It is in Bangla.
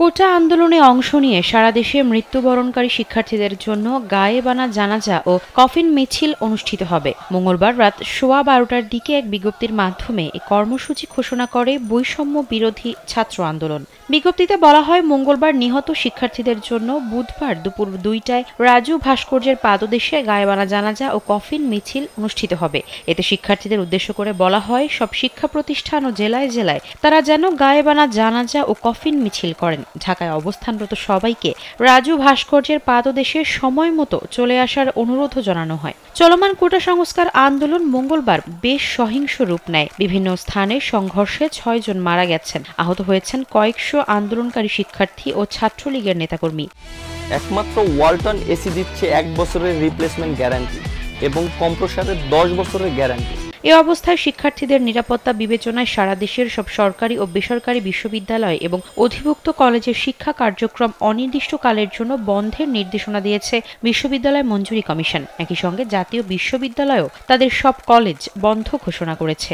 কোটা আন্দোলনে অংশ নিয়ে সারা দেশে মৃত্যুবরণকারী শিক্ষার্থীদের জন্য গায়েবানা জানাজা ও কফিন মিছিল অনুষ্ঠিত হবে। মঙ্গলবার রাত 12:15টার দিকে এক বিজ্ঞপ্তির মাধ্যমে এই কর্মসূচি ঘোষণা করে বৈষম্য বিরোধী ছাত্র আন্দোলন। বিজ্ঞপ্তিতে বলা হয়, মঙ্গলবার নিহত শিক্ষার্থীদের জন্য বুধবার দুপুর 2টায় রাজু ভাস্কর্যের পাদদেশে গায়েবানা জানাজা ও কফিন মিছিল অনুষ্ঠিত হবে। এতে শিক্ষার্থীদের উদ্দেশ্য করে বলা হয়, সব শিক্ষা প্রতিষ্ঠান ও জেলায় জেলায় তারা যেন গায়েবানা জানাজা ও কফিন মিছিল করেন। ঢাকায় অবস্থানরত সবাইকে রাজু ভাস্কর্যের পাদদেশে সময় মতো চলে আসার অনুরোধও জানানো হয়। চলমান কোটা সংস্কার আন্দোলন মঙ্গলবার বেশ সহিংস রূপ নেয়। বিভিন্ন স্থানে সংঘর্ষে 6 জন মারা গেছেন, আহত হয়েছেন কয়েকশো আন্দোলনকারী শিক্ষার্থী ও ছাত্রলীগের নেতাকর্মী। একমাত্র ওয়ালটন এসি দিচ্ছে 1 বছরের রিপ্লেসমেন্ট গ্যারান্টি এবং কম্প্রেসরের 10 বছরের গ্যারান্টি। এ অবস্থায় শিক্ষার্থীদের নিরাপত্তা বিবেচনায় সারা দেশের সব সরকারি ও বেসরকারি বিশ্ববিদ্যালয় এবং অধিভুক্ত কলেজের শিক্ষা কার্যক্রম অনির্দিষ্টকালের জন্য বন্ধের নির্দেশনা দিয়েছে বিশ্ববিদ্যালয় মঞ্জুরি কমিশন। একই সঙ্গে জাতীয় বিশ্ববিদ্যালয়ও তাদের সব কলেজ বন্ধ ঘোষণা করেছে।